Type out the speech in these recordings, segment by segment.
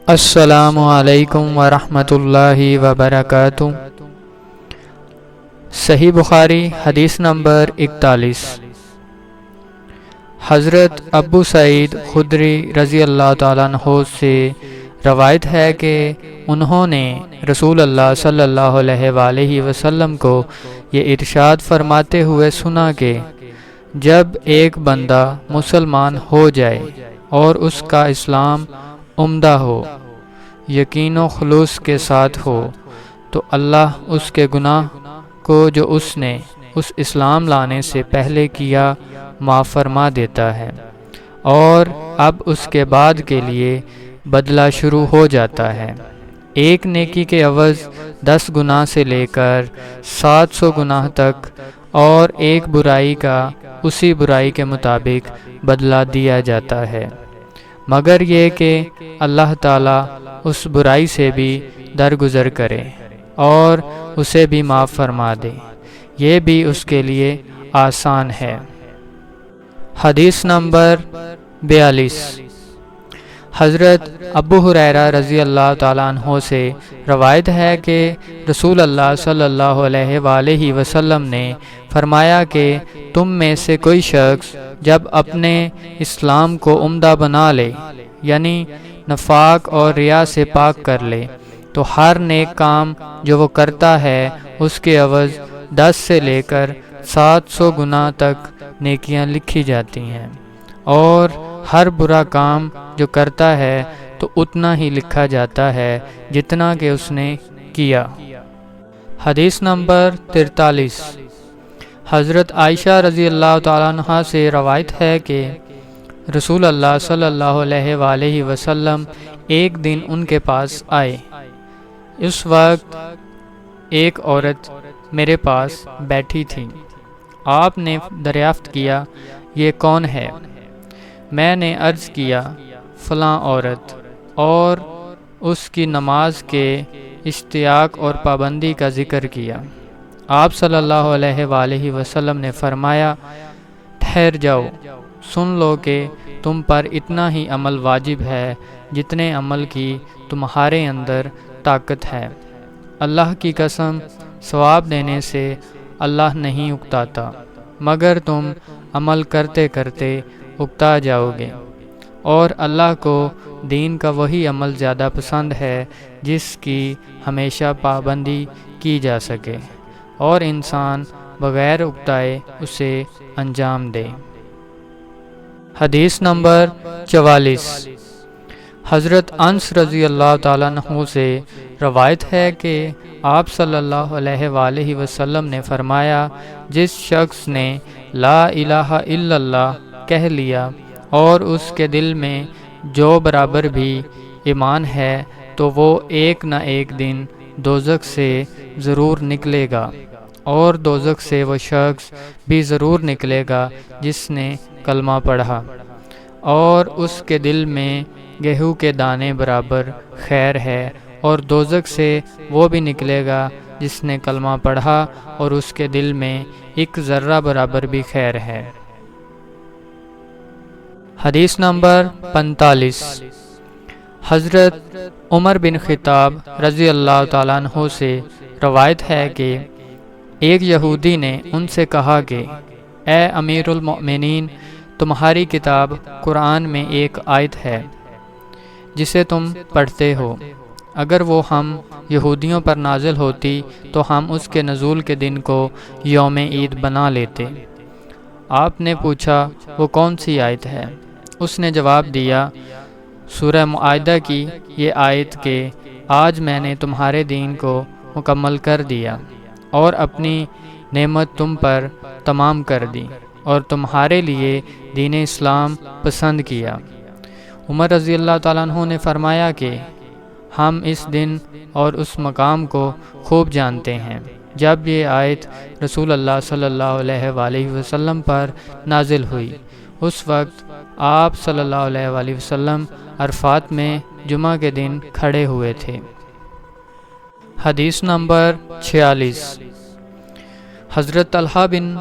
السلام علیکم ورحمۃ اللہ وبرکاتہ۔ صحیح بخاری حدیث نمبر 41۔ حضرت ابو سعید خدری رضی اللہ تعالیٰ عنہ سے روایت ہے کہ انہوں نے رسول اللہ صلی اللہ علیہ وآلہ وسلم کو یہ ارشاد فرماتے ہوئے سنا کہ جب ایک بندہ مسلمان ہو جائے اور اس کا اسلام عمدہ ہو، یقین و خلوص کے ساتھ ہو، تو اللہ اس کے گناہ کو جو اس نے اس اسلام لانے سے پہلے کیا معاف فرما دیتا ہے، اور اب اس کے بعد کے لیے بدلہ شروع ہو جاتا ہے۔ ایک نیکی کے عوض 10 گناہ سے لے کر 700 گناہ تک، اور ایک برائی کا اسی برائی کے مطابق بدلہ دیا جاتا ہے، مگر یہ کہ اللہ تعالیٰ اس برائی سے بھی درگزر کرے اور اسے بھی معاف فرما دے، یہ بھی اس کے لیے آسان ہے۔ حدیث نمبر 42۔ حضرت ابو ہریرہ رضی اللہ تعالیٰ عنہ سے روایت ہے کہ رسول اللہ صلی اللہ علیہ وآلہ وسلم نے فرمایا کہ تم میں سے کوئی شخص جب اپنے اسلام کو عمدہ بنا لے، یعنی نفاق اور ریا سے پاک کر لے، تو ہر نیک کام جو وہ کرتا ہے اس کے عوض 10 سے لے کر 700 گناہ تک نیکیاں لکھی جاتی ہیں، اور ہر برا کام جو کرتا ہے تو اتنا ہی لکھا جاتا ہے جتنا کہ اس نے کیا۔ حدیث نمبر 43۔ حضرت عائشہ رضی اللہ تعالیٰ عنہ سے روایت ہے کہ رسول اللہ صلی اللہ علیہ وآلہ وسلم ایک دن ان کے پاس آئے۔ اس وقت ایک عورت میرے پاس بیٹھی تھی۔ آپ نے دریافت کیا، یہ کون ہے؟ میں نے عرض کیا، فلاں عورت، اور اس کی نماز کے اشتیاق اور پابندی کا ذکر کیا۔ آپ صلی اللہ علیہ وآلہ وسلم نے فرمایا، ٹھہر جاؤ، سن لو کہ تم پر اتنا ہی عمل واجب ہے جتنے عمل کی تمہارے اندر طاقت ہے۔ اللہ کی قسم، ثواب دینے سے اللہ نہیں اکتاتا، مگر تم عمل کرتے کرتے اکتا جاؤ گے، اور اللہ کو دین کا وہی عمل زیادہ پسند ہے جس کی ہمیشہ پابندی کی جا سکے اور انسان بغیر اکتائے اسے انجام دے۔ حدیث نمبر 44۔ حضرت انس رضی اللہ تعالیٰ عنہ سے روایت ہے کہ آپ صلی اللہ علیہ وآلہ وسلم نے فرمایا، جس شخص نے لا الہ الا اللہ کہہ لیا اور اس کے دل میں جو برابر بھی ایمان ہے، تو وہ ایک نہ ایک دن دوزخ سے ضرور نکلے گا، اور دوزخ سے وہ شخص بھی ضرور نکلے گا جس نے کلمہ پڑھا، اور اس کے دل میں گیہوں کے دانے برابر خیر ہے، اور دوزخ سے وہ بھی نکلے گا جس نے کلمہ پڑھا اور اس کے دل میں ایک ذرہ برابر بھی خیر ہے۔ حدیث نمبر 45۔ حضرت عمر بن خطاب رضی اللہ تعالیٰ عنہ سے روایت ہے کہ ایک یہودی نے ان سے کہا کہ اے امیر المؤمنین، تمہاری کتاب قرآن میں ایک آیت ہے جسے تم پڑھتے ہو، اگر وہ ہم یہودیوں پر نازل ہوتی تو ہم اس کے نزول کے دن کو یوم عید بنا لیتے۔ آپ نے پوچھا، وہ کون سی آیت ہے؟ اس نے جواب دیا، سورہ معاہدہ کی یہ آیت کہ آج میں نے تمہارے دین کو مکمل کر دیا اور اپنی نعمت تم پر تمام کر دی، اور تمہارے لیے دین اسلام پسند کیا۔ عمر رضی اللہ تعالیٰ عنہ نے فرمایا کہ ہم اس دن اور اس مقام کو خوب جانتے ہیں جب یہ آیت رسول اللہ صلی اللہ علیہ وآلہ وسلم پر نازل ہوئی۔ اس وقت آپ صلی اللہ علیہ وآلہ وسلم عرفات میں جمعہ کے دن کھڑے ہوئے تھے۔ حدیث نمبر 46۔ حضرت طلحہ بن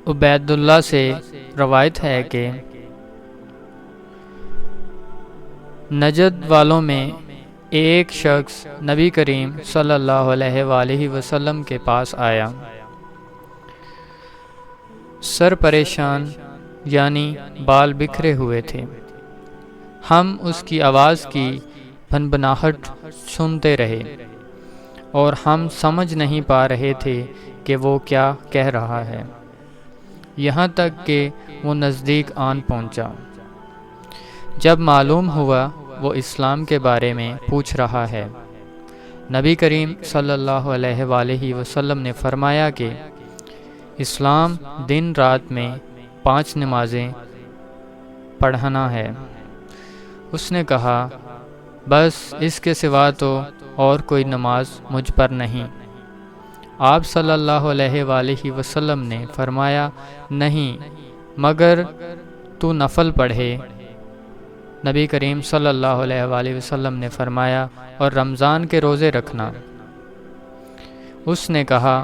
عبید اللہ سے روایت ہے کہ نجد والوں میں ایک شخص نبی کریم صلی اللہ علیہ وآلہ وسلم کے پاس آیا، سر پریشان یعنی بال بکھرے ہوئے تھے۔ ہم اس کی آواز کی بھنبھناہٹ سنتے رہے اور ہم سمجھ نہیں پا رہے تھے کہ وہ کیا کہہ رہا ہے، یہاں تک کہ وہ نزدیک آن پہنچا۔ جب معلوم ہوا وہ اسلام کے بارے میں پوچھ رہا ہے، نبی کریم صلی اللہ علیہ وآلہ وسلم نے فرمایا کہ اسلام دن رات میں 5 نمازیں پڑھنا ہے۔ اس نے کہا، بس اس کے سوا تو اور کوئی نماز مجھ پر نہیں۔ آپ صلی اللہ علیہ وآلہ وسلم نے فرمایا، نہیں مگر تو نفل پڑھے۔ نبی کریم صلی اللہ علیہ وآلہ وسلم نے فرمایا، اور رمضان کے روزے رکھنا۔ اس نے کہا،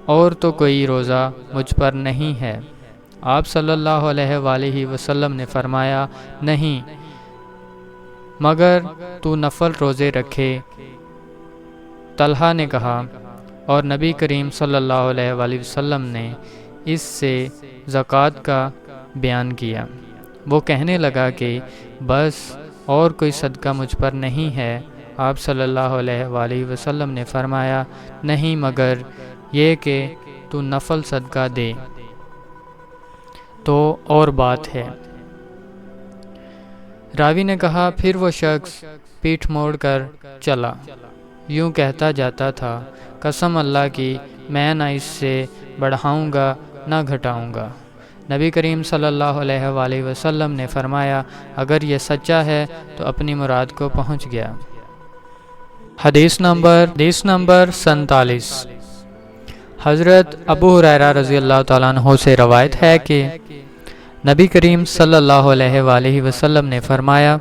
اور تو کوئی روزہ مجھ پر نہیں ہے۔ آپ صلی اللہ علیہ وآلہ وسلم نے فرمایا، نہیں مگر تو نفل روزے رکھے۔ طلحہ نے کہا، اور نبی کریم صلی اللہ علیہ وآلہ وسلم نے اس سے زکوٰۃ کا بیان کیا۔ وہ کہنے لگا کہ بس اور کوئی صدقہ مجھ پر نہیں ہے۔ آپ صلی اللہ علیہ وآلہ وسلم نے فرمایا، نہیں مگر یہ کہ تو نفل صدقہ دے تو اور بات ہے۔ راوی نے کہا، پھر وہ شخص پیٹھ موڑ کر چلا، یوں کہتا جاتا تھا، قسم اللہ کی میں نہ اس سے بڑھاؤں گا نہ گھٹاؤں گا۔ نبی کریم صلی اللہ علیہ وآلہ وسلم نے فرمایا، اگر یہ سچا ہے تو اپنی مراد کو پہنچ گیا۔ حدیث نمبر 47۔ حضرت ابو ہریرہ رضی اللہ تعالیٰ عنہ سے روایت ہے کہ نبی کریم صلی اللہ علیہ وآلہ وسلم نے فرمایا،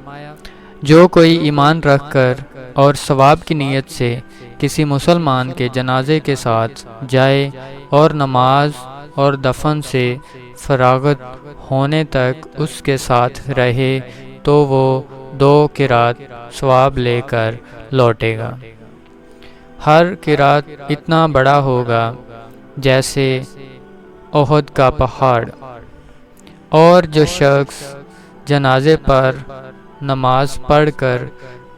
جو کوئی ایمان رکھ کر اور ثواب کی نیت سے کسی مسلمان کے جنازے کے ساتھ جائے اور نماز اور دفن سے فراغت ہونے تک اس کے ساتھ رہے تو وہ 2 قرات ثواب لے کر لوٹے گا۔ ہر قرات اتنا بڑا ہوگا جیسے احد کا پہاڑ۔ اور جو شخص جنازے پر نماز پڑھ کر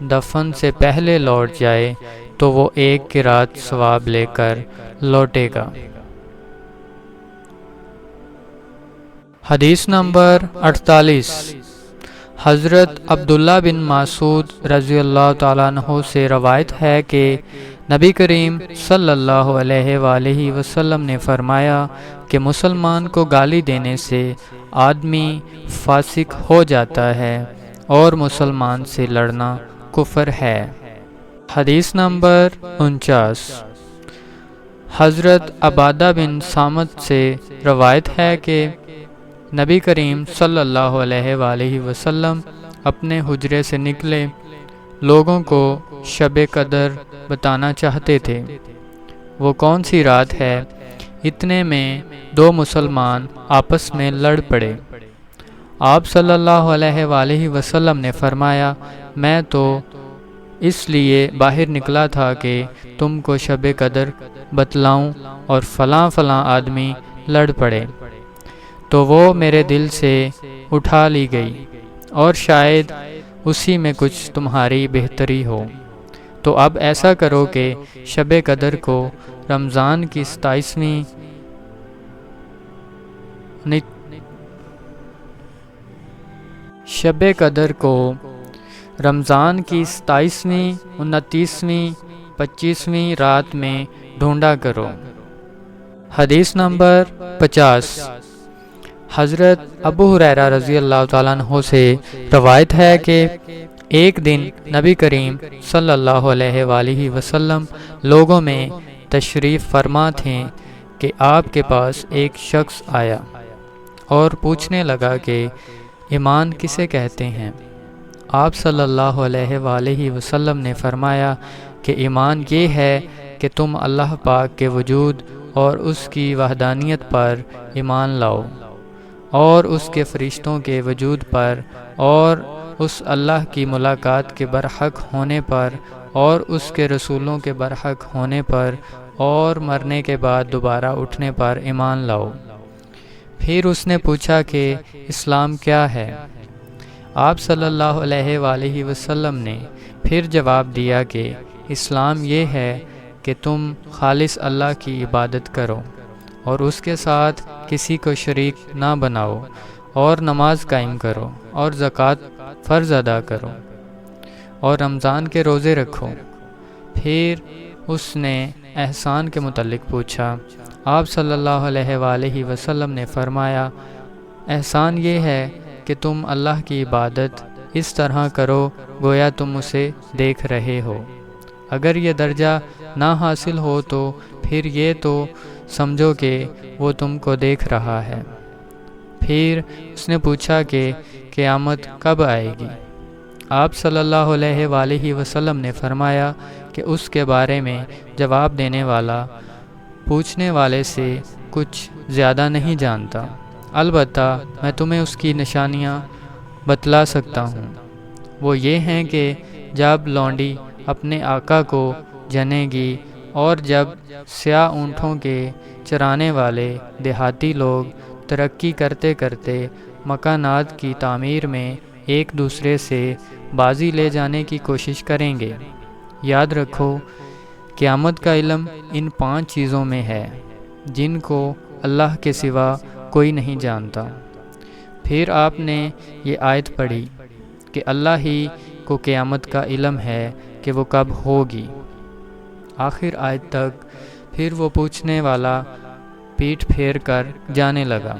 دفن سے پہلے لوٹ جائے تو وہ 1 قرات ثواب لے کر لوٹے گا۔ حدیث نمبر 48۔ حضرت عبداللہ بن مسعود رضی اللہ تعالیٰ عنہ سے روایت ہے کہ نبی کریم صلی اللہ علیہ وآلہ وسلم نے فرمایا کہ مسلمان کو گالی دینے سے آدمی فاسق ہو جاتا ہے اور مسلمان سے لڑنا کفر ہے۔ حدیث نمبر 49۔ حضرت عبادہ بن صامت سے روایت ہے کہ نبی کریم صلی اللہ علیہ وآلہ وسلم اپنے حجرے سے نکلے، لوگوں کو شب قدر بتانا چاہتے تھے۔ وہ کون سی رات ہے؟ اتنے میں 2 مسلمان آپس میں لڑ پڑے۔ آپ صلی اللہ علیہ وآلہ وسلم نے فرمایا، میں تو اس لیے باہر نکلا تھا کہ تم کو شب قدر بتلاؤں اور فلاں فلاں آدمی لڑ پڑے، تو وہ میرے دل سے اٹھا لی گئی، اور شاید اسی میں کچھ تمہاری بہتری ہو۔ تو اب ایسا کرو کہ شب قدر کو رمضان کی 27ویں شب قدر کو رمضان کی 27ویں، 29ویں، 25ویں رات میں ڈھونڈا کرو۔ حدیث نمبر 50۔ حضرت ابو ہریرہ رضی اللہ تعالیٰ عنہ سے روایت ہے کہ ایک دن نبی کریم صلی اللہ علیہ وآلہ وسلم لوگوں میں تشریف فرما تھے کہ آپ کے پاس ایک شخص آیا اور پوچھنے لگا کہ ایمان کسے کہتے ہیں؟ آپ صلی اللہ علیہ وآلہ وسلم نے فرمایا کہ ایمان یہ ہے کہ تم اللہ پاک کے وجود اور اس کی وحدانیت پر ایمان لاؤ، اور اس کے فرشتوں کے وجود پر اور اس اللہ کی ملاقات کے برحق ہونے پر اور اس کے رسولوں کے برحق ہونے پر اور مرنے کے بعد دوبارہ اٹھنے پر ایمان لاؤ۔ پھر اس نے پوچھا کہ اسلام کیا ہے؟ آپ صلی اللہ علیہ وآلہ وسلم نے پھر جواب دیا کہ اسلام یہ ہے کہ تم خالص اللہ کی عبادت کرو اور اس کے ساتھ کسی کو شریک نہ بناؤ، اور نماز قائم کرو اور زکوٰۃ فرض ادا کرو اور رمضان کے روزے رکھو۔ پھر اس نے احسان کے متعلق پوچھا۔ آپ صلی اللہ علیہ وآلہ وسلم نے فرمایا، احسان یہ ہے کہ تم اللہ کی عبادت اس طرح کرو گویا تم اسے دیکھ رہے ہو۔ اگر یہ درجہ نہ حاصل ہو تو پھر یہ تو سمجھو کہ وہ تم کو دیکھ رہا ہے۔ پھر اس نے پوچھا کہ قیامت کب آئے گی؟ آپ صلی اللہ علیہ وآلہ وسلم نے فرمایا کہ اس کے بارے میں جواب دینے والا پوچھنے والے سے کچھ زیادہ نہیں جانتا، البتہ میں تمہیں اس کی نشانیاں بتلا سکتا ہوں۔ وہ یہ ہیں کہ جب لونڈی اپنے آقا کو جنے گی اور جب سیاہ اونٹوں کے چرانے والے دیہاتی لوگ ترقی کرتے کرتے مکانات کی تعمیر میں ایک دوسرے سے بازی لے جانے کی کوشش کریں گے۔ یاد رکھو، قیامت کا علم ان 5 چیزوں میں ہے جن کو اللہ کے سوا کوئی نہیں جانتا۔ پھر آپ نے یہ آیت پڑھی کہ اللہ ہی کو قیامت کا علم ہے کہ وہ کب ہوگی، آخر آیت تک۔ پھر وہ پوچھنے والا پیٹھ پھیر کر جانے لگا۔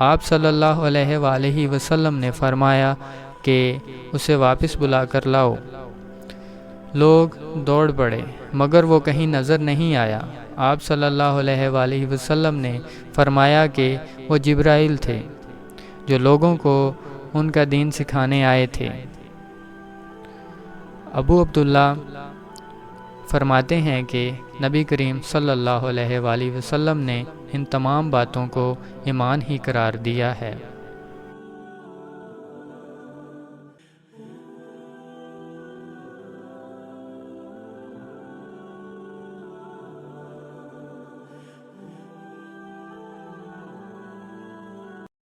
آپ صلی اللہ علیہ وآلہ وسلم نے فرمایا کہ اسے واپس بلا کر لاؤ۔ لوگ دوڑ پڑے مگر وہ کہیں نظر نہیں آیا۔ آپ صلی اللہ علیہ وآلہ وسلم نے فرمایا کہ وہ جبرائیل تھے جو لوگوں کو ان کا دین سکھانے آئے تھے۔ ابو عبداللہ فرماتے ہیں کہ نبی کریم صلی اللہ علیہ وآلہ وسلم نے ان تمام باتوں کو ایمان ہی قرار دیا ہے۔